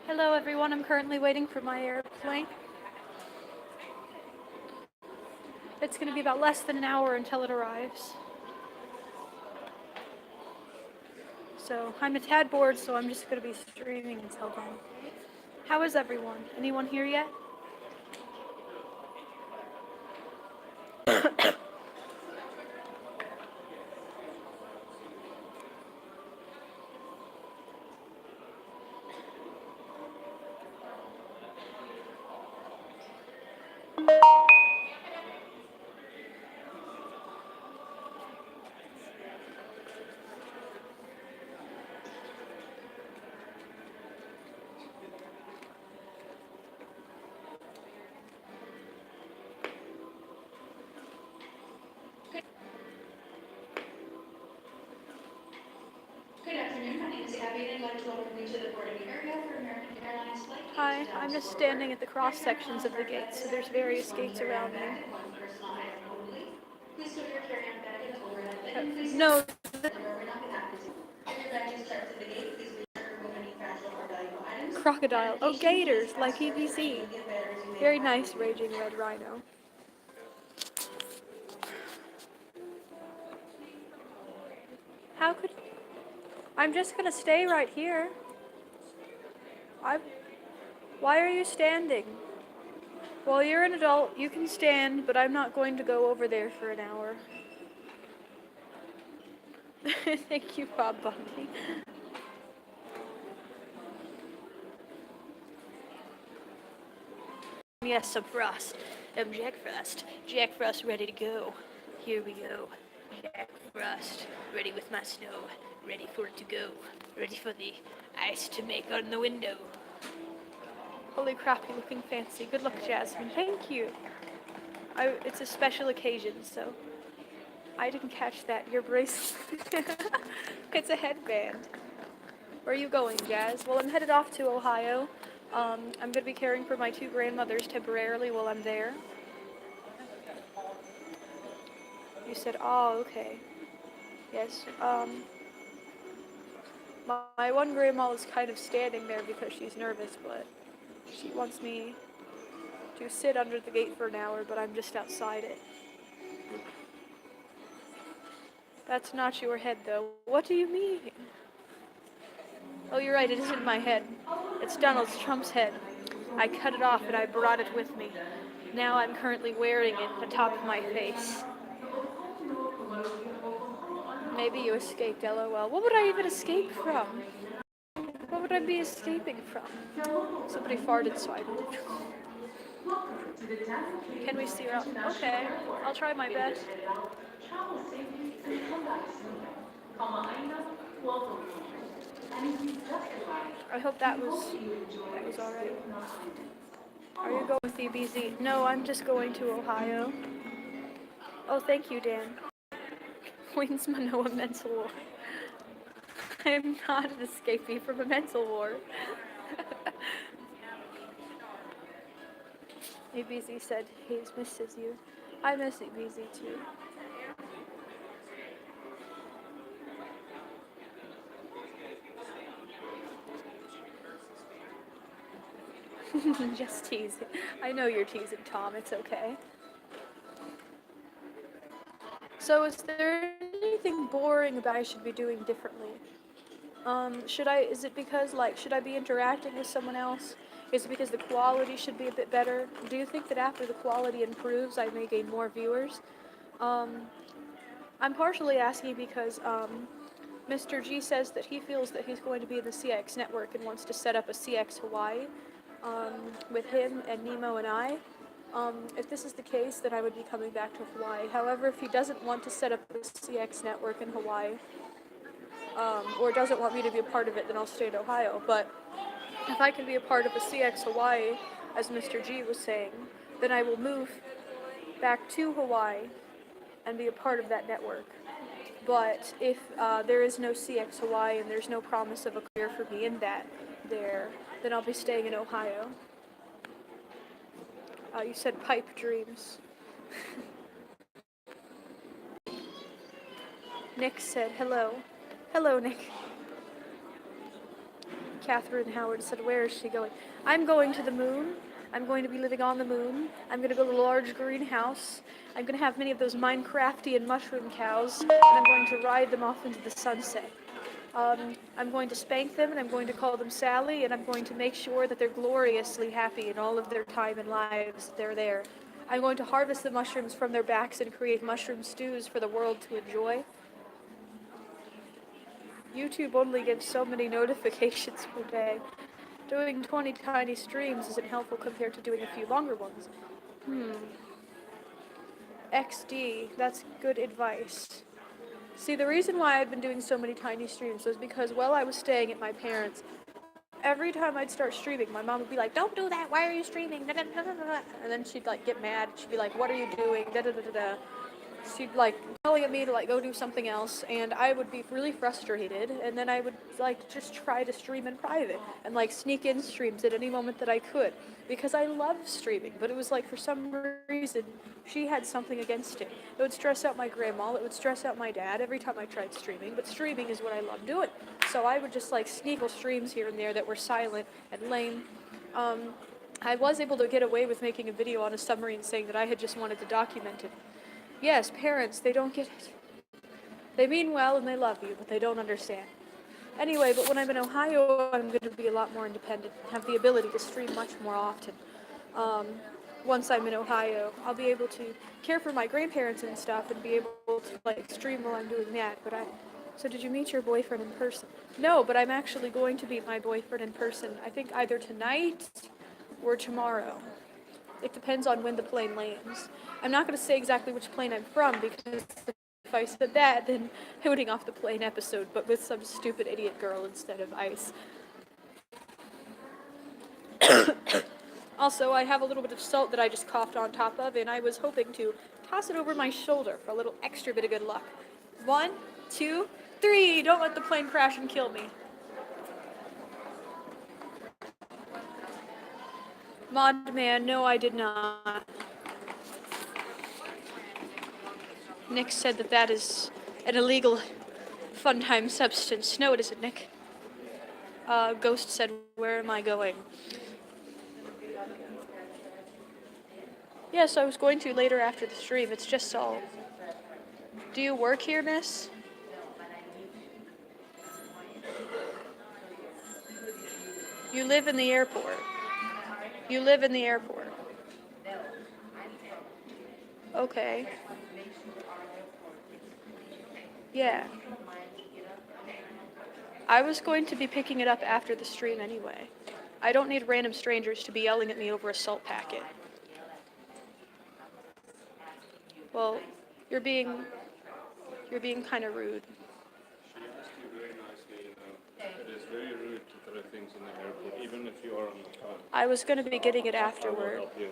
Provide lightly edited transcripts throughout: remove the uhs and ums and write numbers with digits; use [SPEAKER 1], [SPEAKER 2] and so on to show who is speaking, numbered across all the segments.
[SPEAKER 1] Hello everyone, I'm currently waiting for my airplane. It's going to be about less than an hour until it arrives. So I'm a tad bored, so I'm just going to be streaming until then. How is everyone? Anyone here yet? Hi, I'm just standing at the cross sections of the gates, so there's various gates around me. No, crocodile. Oh, gators, like EBC. Very nice, raging red rhino. How could... I'm just gonna stay right here. Why are you standing? Well, you're an adult, you can stand, but I'm not going to go over there for an hour. Thank you, Bob Bundy. Yes, some frost. Jack Frost. Jack Frost ready to go. Here we go. Jack Frost, ready with my snow. Ready for it to go. Ready for the ice to make on the window. Holy crap, you're looking fancy. Good luck, Jasmine. Thank you. It's a special occasion, so I didn't catch that. Your bracelet. It's a headband. Where are you going, Jazz? Well, I'm headed off to Ohio. I'm going to be caring for my two grandmothers temporarily while I'm there. You said, oh, okay. Yes, my one grandma is kind of standing there because she's nervous, but she wants me to sit under the gate for an hour, but I'm just outside it. That's not your head, though. What do you mean? Oh, you're right, it isn't my head. It's Donald Trump's head. I cut it off and I brought it with me. Now I'm currently wearing it atop my face. Maybe you escaped, LOL. What would I even escape from? What would I be escaping from? Somebody farted, so I moved. Can we see around? Okay, I'll try my best. I hope that was alright. Are you going with the BZ? No, I'm just going to Ohio. Oh, thank you, Dan. Wings Manoa mental war. I am not an escapee from a mental war. EBZ said he misses you. I miss EBZ too. Just teasing. I know you're teasing, Tom. It's okay. So is there anything boring about I should be doing differently? Is it because, should I be interacting with someone else? Is it because the quality should be a bit better? Do you think that after the quality improves, I may gain more viewers? I'm partially asking because, Mr. G says that he feels that he's going to be in the CX network and wants to set up a CX Hawaii, with him and Nemo and I. If this is the case, then I would be coming back to Hawaii. However, if he doesn't want to set up a CX network in Hawaii, or doesn't want me to be a part of it, then I'll stay in Ohio. But if I can be a part of a CX Hawaii, as Mr. G was saying, then I will move back to Hawaii and be a part of that network. But if there is no CX Hawaii and there's no promise of a career for me in that there, then I'll be staying in Ohio. You said pipe dreams. Nick said hello. Hello, Nick. Catherine Howard said, where is she going? I'm going to the moon. I'm going to be living on the moon. I'm going to build a large greenhouse. I'm going to have many of those Minecraftian mushroom cows, and I'm going to ride them off into the sunset. I'm going to spank them, and I'm going to call them Sally, and I'm going to make sure that they're gloriously happy in all of their time and lives they're there. I'm going to harvest the mushrooms from their backs and create mushroom stews for the world to enjoy. YouTube only gives so many notifications per day. Doing 20 tiny streams isn't helpful compared to doing a few longer ones. XD, that's good advice. See, the reason why I've been doing so many tiny streams was because while I was staying at my parents', every time I'd start streaming, my mom would be like, don't do that, why are you streaming? Da, da, da, da, da. And then she'd like get mad, she'd be like, what are you doing? Da, da, da, da, da. She'd like yelling at me to like go do something else, and I would be really frustrated, and then I would like just try to stream in private and like sneak in streams at any moment that I could because I love streaming. But it was like for some reason she had something against it. It would stress out my grandma, it would stress out my dad every time I tried streaming, but streaming is what I love doing. So I would just like sneakle streams here and there that were silent and lame. I was able to get away with making a video on a submarine saying that I had just wanted to document it. Yes, parents, they don't get it. They mean well and they love you, but they don't understand. Anyway, but when I'm in Ohio, I'm going to be a lot more independent, have the ability to stream much more often. Once I'm in Ohio, I'll be able to care for my grandparents and stuff and be able to like stream while I'm doing that. So did you meet your boyfriend in person? No, but I'm actually going to meet my boyfriend in person, I think either tonight or tomorrow. It depends on when the plane lands. I'm not going to say exactly which plane I'm from because if I said that, then hooting off the plane episode, but with some stupid idiot girl instead of ice. Also, I have a little bit of salt that I just coughed on top of, and I was hoping to toss it over my shoulder for a little extra bit of good luck. 1, 2, 3! Don't let the plane crash and kill me. Mod man, no, I did not. Nick said that is an illegal fun time substance. No, it isn't, Nick. Ghost said, where am I going? Yes, I was going to later after the stream. It's just salt. Do you work here, miss? You live in the airport. You live in the airport. Okay. Yeah. I was going to be picking it up after the stream anyway. I don't need random strangers to be yelling at me over a salt packet. Well, you're being kind of rude.
[SPEAKER 2] She asked you very nicely, it is very rude to throw things in the airport, even if you are on the phone.
[SPEAKER 1] I was going to be getting it
[SPEAKER 2] I will
[SPEAKER 1] afterward.
[SPEAKER 2] help you,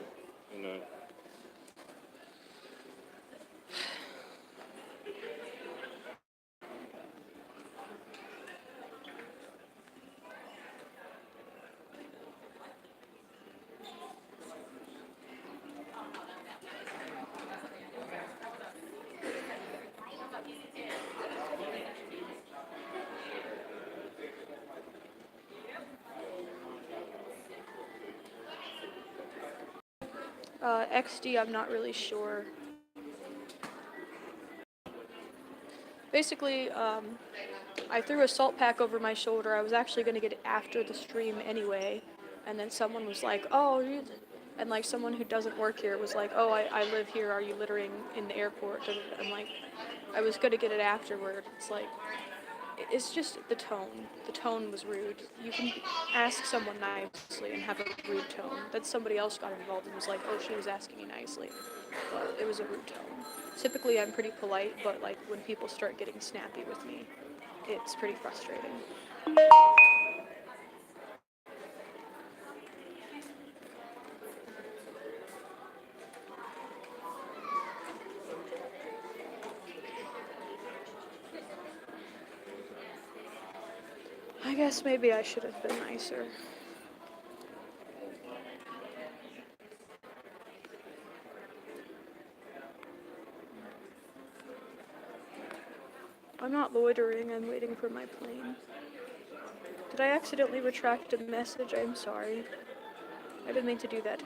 [SPEAKER 1] XD, I'm not really sure. Basically, I threw a salt pack over my shoulder. I was actually going to get it after the stream anyway. And then someone was like, and like someone who doesn't work here was like, oh, I live here. Are you littering in the airport? And like, I was going to get it afterward. It's like, it's just the tone. The tone was rude. You can ask someone nicely and have a rude tone. That somebody else got involved and was like, oh, she was asking me nicely. But it was a rude tone. Typically, I'm pretty polite, but like when people start getting snappy with me, it's pretty frustrating. I guess maybe I should have been nicer. I'm not loitering, I'm waiting for my plane. Did I accidentally retract a message? I'm sorry. I didn't mean to do that,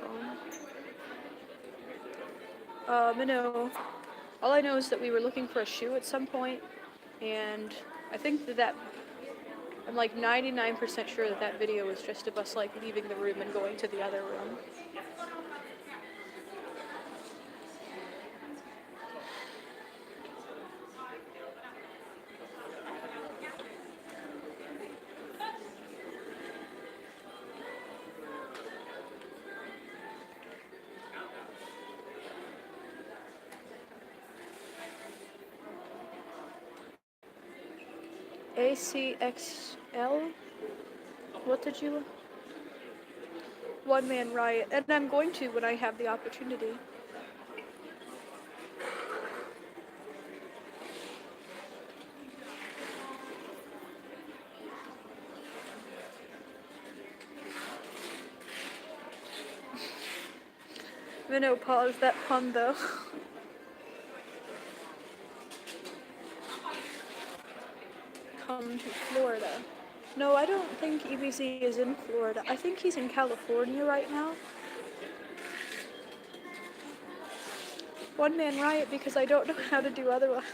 [SPEAKER 1] Tom. No. All I know is that we were looking for a shoe at some point, and I think that I'm like 99% sure that that video was just of us like leaving the room and going to the other room. ACXL? What did you? One Man Riot, and I'm going to when I have the opportunity. Menopause, that pun though. Come to Florida. No, I don't think EBZ is in Florida. I think he's in California right now. One Man Riot because I don't know how to do otherwise.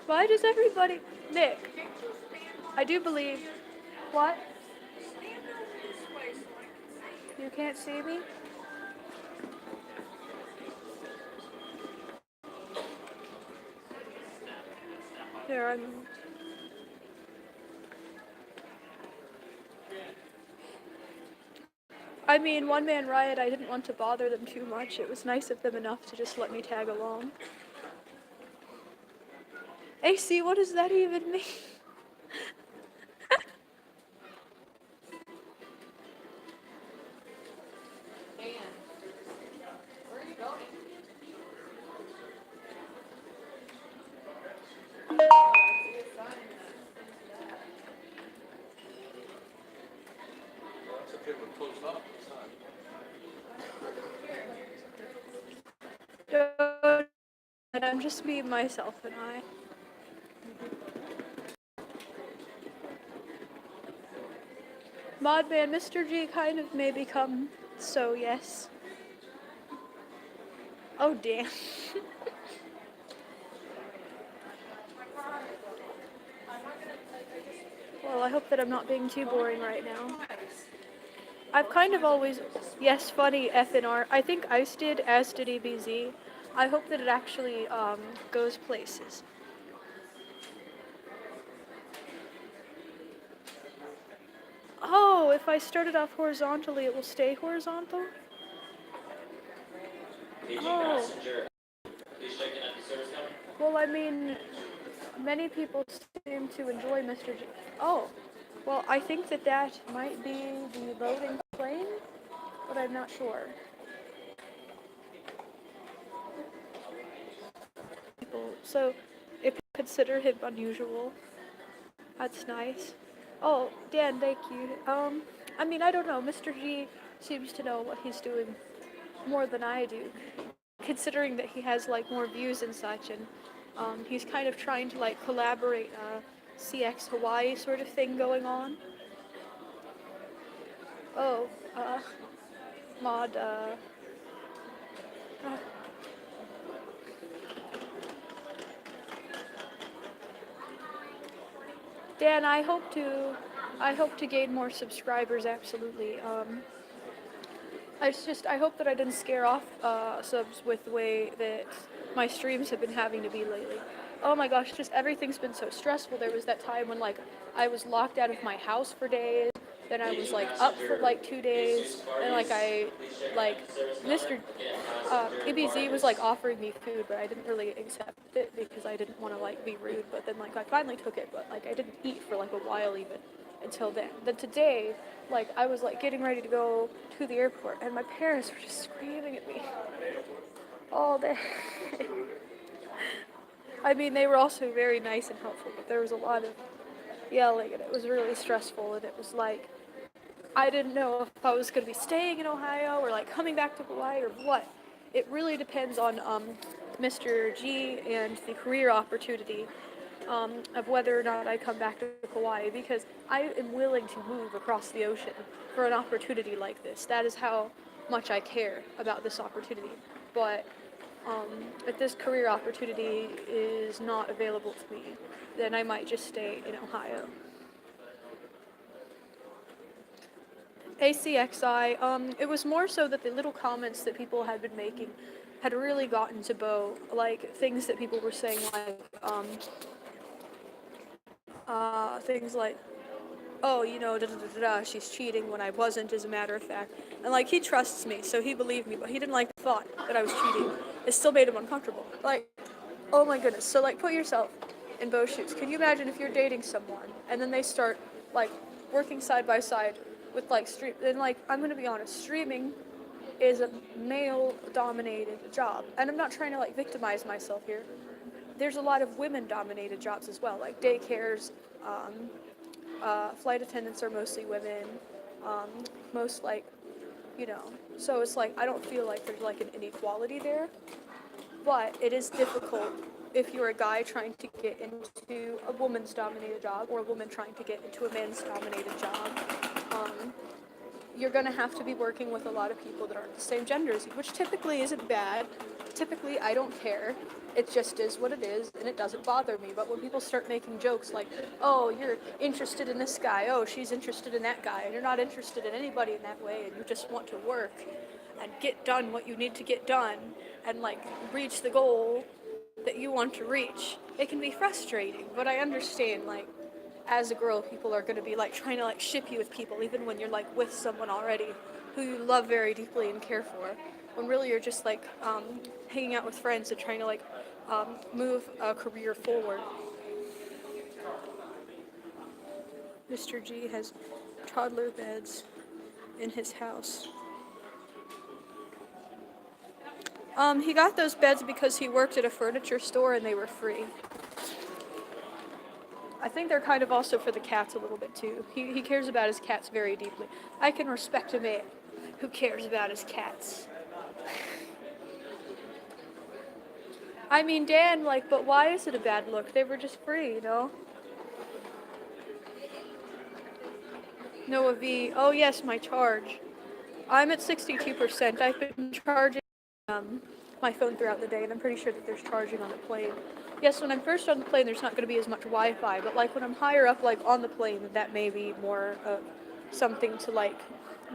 [SPEAKER 1] Why does everybody... Nick, I do believe... What? You can't see me? Here, I'm... I mean, One Man Riot, I didn't want to bother them too much. It was nice of them enough to just let me tag along. AC, what does that even mean? And I'm just me, myself, and I. Modman, Mr. G kind of may become so, yes. Oh, damn. Well, I hope that I'm not being too boring right now. I've kind of always, yes, funny FNR. I think Ice did, as did EBZ. I hope that it actually goes places. Oh, if I start it off horizontally, it will stay horizontal? Oh. Well, I mean, many people seem to enjoy Mr. G. Oh, well, I think that that might be the loading plane, but I'm not sure. So, if you consider him unusual, that's nice. Oh, Dan, thank you. I mean, I don't know. Mr. G seems to know what he's doing more than I do, considering that he has like more views and such, and he's kind of trying to like collaborate CX Hawaii sort of thing going on. Oh, mod, Dan, I hope to gain more subscribers, absolutely. I hope that I didn't scare off subs with the way that my streams have been having to be lately. Oh my gosh, just everything's been so stressful. There was that time when like I was locked out of my house for days. Then I was like up for like 2 days, and like Mr. EBZ was like offering me food, but I didn't really accept it because I didn't want to like be rude. But then like I finally took it, but like I didn't eat for like a while even. until then. Then today, like, I was like getting ready to go to the airport, and my parents were just screaming at me all day. I mean, they were also very nice and helpful, but there was a lot of yelling, and it was really stressful, and it was like, I didn't know if I was going to be staying in Ohio or like coming back to Hawaii or what. It really depends on Mr. G and the career opportunity of whether or not I come back to Hawaii, because I am willing to move across the ocean for an opportunity like this. That is how much I care about this opportunity. But if this career opportunity is not available to me, then I might just stay in Ohio. ACXI, it was more so that the little comments that people had been making had really gotten to Bo, like things that people were saying, like, things like, oh, you know, da da da da, she's cheating when I wasn't, as a matter of fact. And like, he trusts me, so he believed me, but he didn't like the thought that I was cheating. It still made him uncomfortable. Like, oh my goodness. So like, put yourself in Bo's shoes. Can you imagine if you're dating someone and then they start like working side by side with like stream? Then like, I'm gonna be honest, streaming is a male-dominated job, and I'm not trying to like victimize myself here. There's a lot of women-dominated jobs as well, like daycares. Flight attendants are mostly women. Um, most like, you know. So it's like I don't feel like there's like an inequality there, but it is difficult if you're a guy trying to get into a woman's dominated job or a woman trying to get into a man's dominated job. You're going to have to be working with a lot of people that aren't the same gender as you, which typically isn't bad. Typically, I don't care. It just is what it is, and it doesn't bother me. But when people start making jokes like, oh, you're interested in this guy, oh, she's interested in that guy, and you're not interested in anybody in that way, and you just want to work and get done what you need to get done and, like, reach the goal that you want to reach, it can be frustrating. But I understand, like, as a girl, people are going to be like trying to like ship you with people, even when you're like with someone already who you love very deeply and care for. When really you're just like hanging out with friends and trying to like move a career forward. Mr. G has toddler beds in his house. He got those beds because he worked at a furniture store and they were free. I think they're kind of also for the cats a little bit too. He cares about his cats very deeply. I can respect a man who cares about his cats. I mean, Dan, like, but why is it a bad look? They were just free, you know? Noah V. Oh yes, my charge. I'm at 62%. I've been charging my phone throughout the day, and I'm pretty sure that there's charging on the plane. Yes, when I'm first on the plane, there's not going to be as much Wi-Fi, but like when I'm higher up, like on the plane, that may be more of something to like,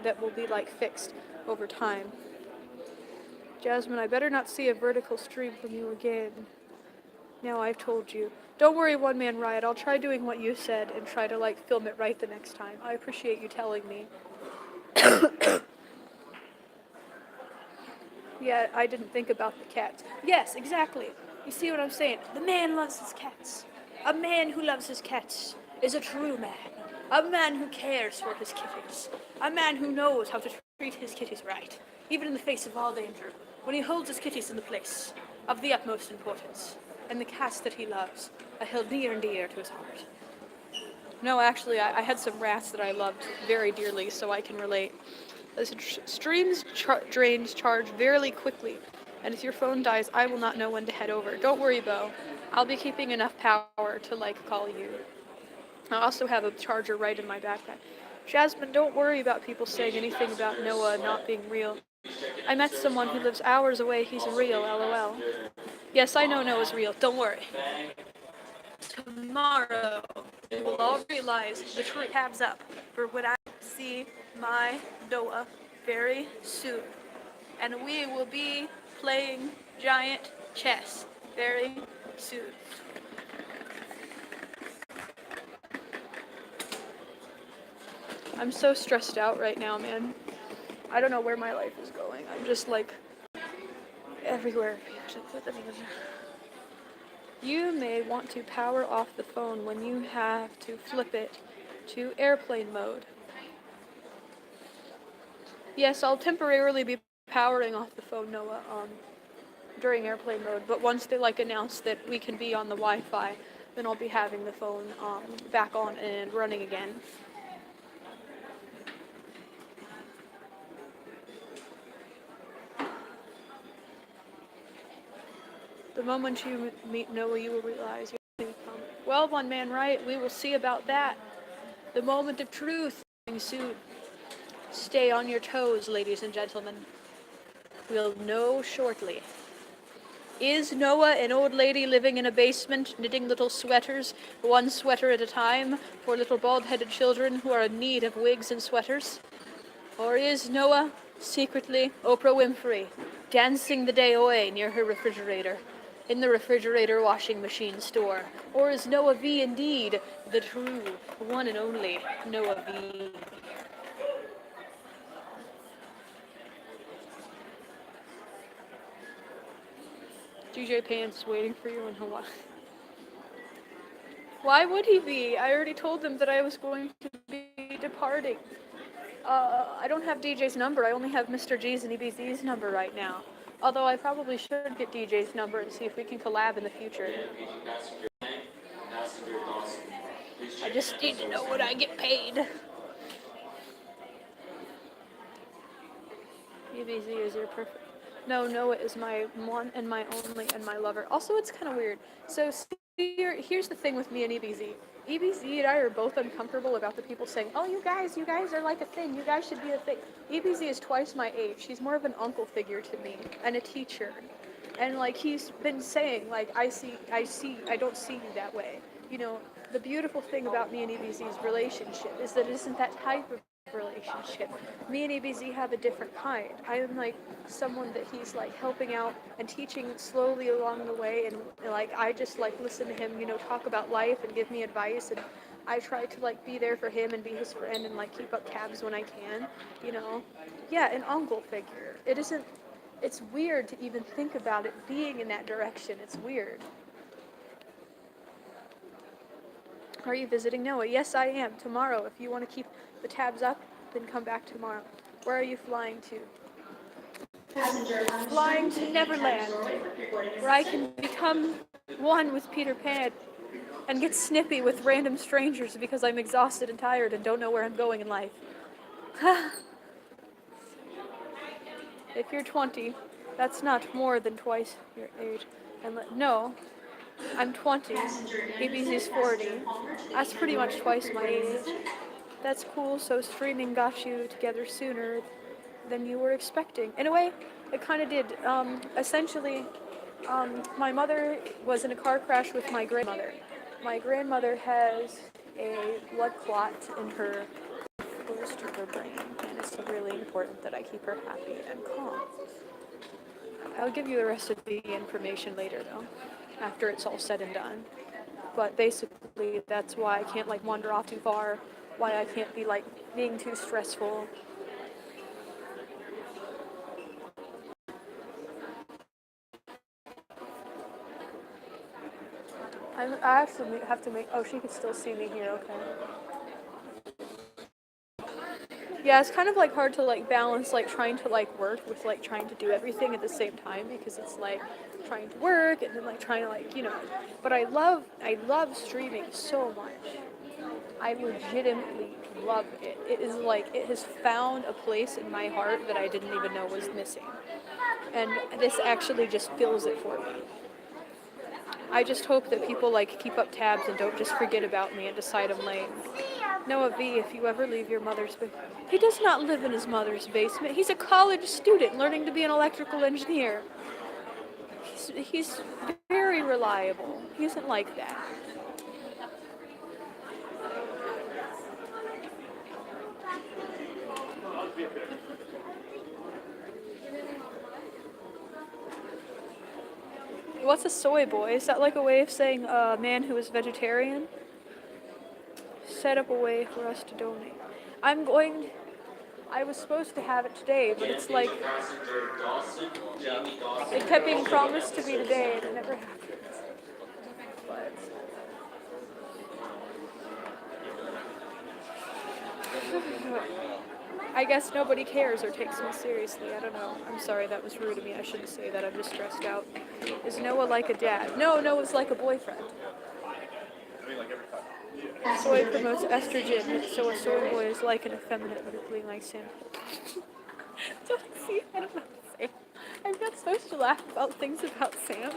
[SPEAKER 1] that will be like fixed over time. Jasmine, I better not see a vertical stream from you again. Now I've told you. Don't worry, One Man Riot. I'll try doing what you said and try to like film it right the next time. I appreciate you telling me. Yeah, I didn't think about the cats. Yes, exactly. You see what I'm saying? The man loves his cats. A man who loves his cats is a true man. A man who cares for his kitties. A man who knows how to treat his kitties right, even in the face of all danger, when he holds his kitties in the place of the utmost importance, and the cats that he loves are held near and dear to his heart. No, actually, I had some rats that I loved very dearly, so I can relate. Listen, streams drains charge very quickly, and if your phone dies, I will not know when to head over. Don't worry, Bo. I'll be keeping enough power to, like, call you. I also have a charger right in my backpack. Jasmine, don't worry about people saying anything about Noah not being real. I met someone who lives hours away. He's real, LOL. Yes, I know Noah's real. Don't worry. Tomorrow, we will all realize the true tabs up for when I see my Noah very soon. And we will be playing giant chess very soon. I'm so stressed out right now, man. I don't know where my life is going. I'm just like everywhere. You may want to power off the phone when you have to flip it to airplane mode. Yes, I'll temporarily be powering off the phone, Noah, during airplane mode, but once they announce that we can be on the Wi-Fi, then I'll be having the phone back on and running again. The moment you meet Noah, you will realize you have come. Well, one man right, we will see about that. The moment of truth coming soon. Stay on your toes, ladies and gentlemen. We'll know shortly. Is Noah an old lady living in a basement, knitting little sweaters, one sweater at a time, for little bald-headed children who are in need of wigs and sweaters? Or is Noah secretly Oprah Winfrey, dancing the day away near her refrigerator, in the refrigerator washing machine store? Or is Noah V indeed the true, one and only Noah V? DJ Pants waiting for you in Hawaii. Why would he be? I already told them that I was going to be departing. I don't have DJ's number. I only have Mr. G's and EBZ's number right now. Although I probably should get DJ's number and see if we can collab in the future. I just need to know what I get paid. EBZ is your perfect. No, Noah is my one and my only and my lover. Also, it's kind of weird. So here's the thing with me and EBZ. EBZ and I are both uncomfortable about the people saying, "Oh, you guys are like a thing. You guys should be a thing." EBZ is twice my age. He's more of an uncle figure to me and a teacher. And he's been saying, I don't see you that way. You know, the beautiful thing about me and EBZ's relationship is that it isn't that type of relationship. Me and EBZ have a different kind. I am someone that he's helping out and teaching slowly along the way, and I just listen to him, talk about life and give me advice, and I try to be there for him and be his friend and keep up tabs when I can, Yeah, an uncle figure. It's weird to even think about it being in that direction. It's weird. Are you visiting Noah? Yes, I am. Tomorrow. If you want to keep the tabs up, then come back tomorrow. Where are you flying to? Flying to Neverland, where I can become one with Peter Pan and get snippy with random strangers because I'm exhausted and tired and don't know where I'm going in life. If you're 20, that's not more than twice your age. And no, I'm 20. ABC's 40. That's pretty much twice my age. That's cool, so streaming got you together sooner than you were expecting. In a way, it kind of did. Essentially, my mother was in a car crash with my grandmother. My grandmother has a blood clot in her close to her brain, and it's really important that I keep her happy and calm. I'll give you the rest of the information later, though, after it's all said and done. But basically, that's why I can't wander off too far, why I can't be being too stressful. I actually have to make. Oh, she can still see me here. Okay. Yeah, it's kind of hard to balance trying to work with trying to do everything at the same time, because it's trying to work and then trying to But I love streaming so much. I legitimately love it. It is it has found a place in my heart that I didn't even know was missing, and this actually just fills it for me. I just hope that people keep up tabs and don't just forget about me and decide I'm lame. Noah V, if you ever leave your mother's basement. He does not live in his mother's basement. He's a college student learning to be an electrical engineer. He's very reliable. He isn't like that. What's a soy boy? Is that a way of saying a man who is vegetarian? Set up a way for us to donate. I was supposed to have it today, but it's it kept being promised to be today and it never happened. But I guess nobody cares or takes me seriously. I don't know. I'm sorry, that was rude of me. I shouldn't say that. I'm just stressed out. Is Noah like a dad? No, Noah's like a boyfriend. Soy promotes estrogen, so a soy boy is like an effeminate weakling like Sam. Don't see, I don't know what to say. I'm not supposed to laugh about things about Sam.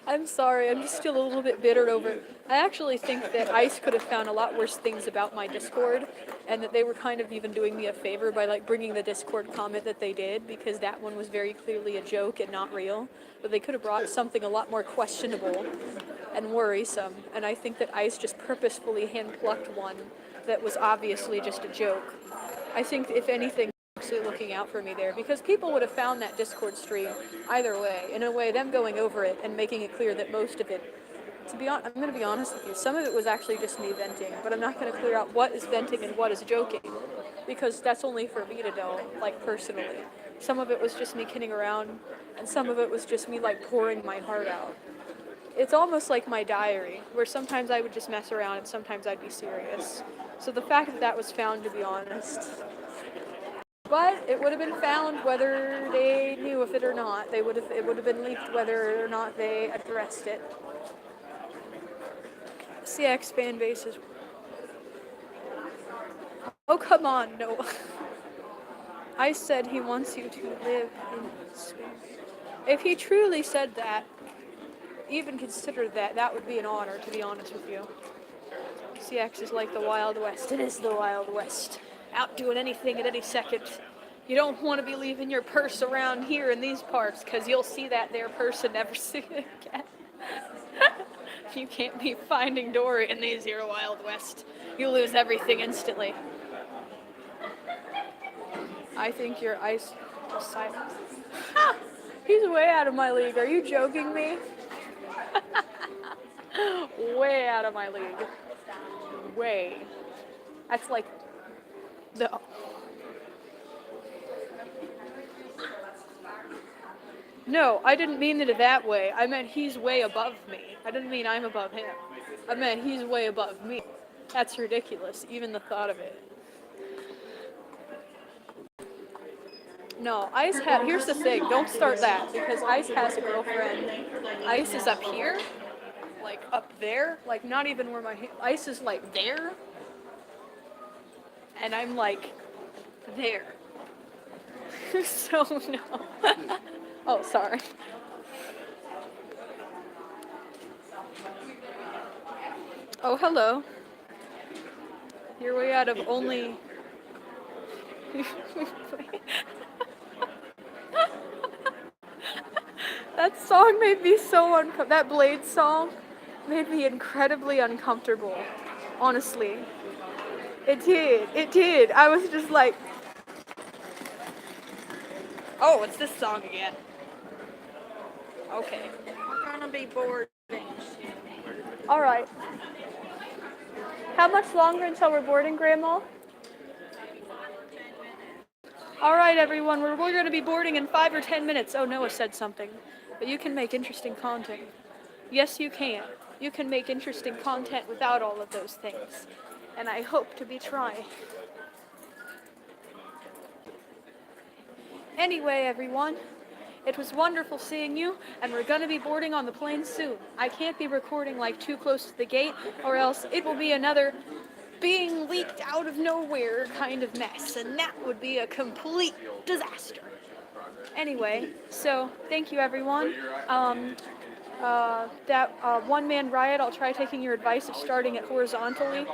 [SPEAKER 1] I'm sorry, I'm just still a little bit bitter over it. I actually think that ICE could have found a lot worse things about my Discord, and that they were kind of even doing me a favor by like bringing the Discord comment that they did, because that one was very clearly a joke and not real. But they could have brought something a lot more questionable and worrisome, and I think that ICE just purposefully hand-plucked one that was obviously just a joke. I think, if anything, actually looking out for me there, because people would have found that Discord stream either way. In a way, them going over it and making it clear that most of it, I'm going to be honest with you, some of it was actually just me venting, but I'm not going to clear out what is venting and what is joking, because that's only for me to know, like, personally. Some of it was just me kidding around, and some of it was just me, like, pouring my heart out. It's almost like my diary, where sometimes I would just mess around and sometimes I'd be serious. So the fact that that was found, to be honest. But it would have been found whether they knew of it or not. It would have been leaked whether or not they addressed it. CX fan base is... Oh, come on, no. I said he wants you to live in space. If he truly said that, even considered that, that would be an honor, to be honest with you. CX is like the Wild West. It is the Wild West. Out doing anything at any second. You don't want to be leaving your purse around here in these parts, because you'll see that there purse and never see it again. You can't be finding Dory in these here Wild West. You lose everything instantly. I think your ice was silent. He's way out of my league. Are you joking me? Way out of my league. Way. That's like the... No, I didn't mean it that way. I meant he's way above me. I didn't mean I'm above him. I meant he's way above me. That's ridiculous, even the thought of it. No, here's the thing, don't start that, because Ice has a girlfriend. Ice is up here, like up there, like not even where Ice is like there, and I'm like there. So no. Oh, sorry. Oh, hello. You're way out of only... That song made me so uncomfortable. That Blade song made me incredibly uncomfortable. Honestly. It did. It did. I was just like... Oh, it's this song again. Okay. We're gonna be bored. Alright. How much longer until we're boarding, Grandma? Alright, everyone. We're going to be boarding in 5 or 10 minutes. Oh, Noah said something. But you can make interesting content. Yes, you can. You can make interesting content without all of those things. And I hope to be trying. Anyway, everyone, it was wonderful seeing you, and we're going to be boarding on the plane soon. I can't be recording like too close to the gate, or else it will be another being leaked out of nowhere kind of mess, and that would be a complete disaster. Anyway, so thank you, everyone. That one-man riot, I'll try taking your advice of starting it horizontally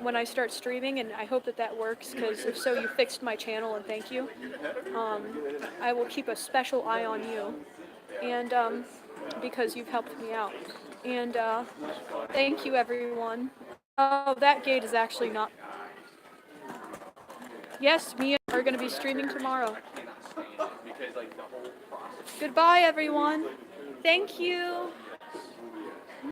[SPEAKER 1] when I start streaming, and I hope that that works, because if so, you fixed my channel, and thank you. I will keep a special eye on you, and because you've helped me out. And thank you, everyone. Oh, that gate is actually not... Yes, me and are going to be streaming tomorrow. Goodbye, everyone. Thank you.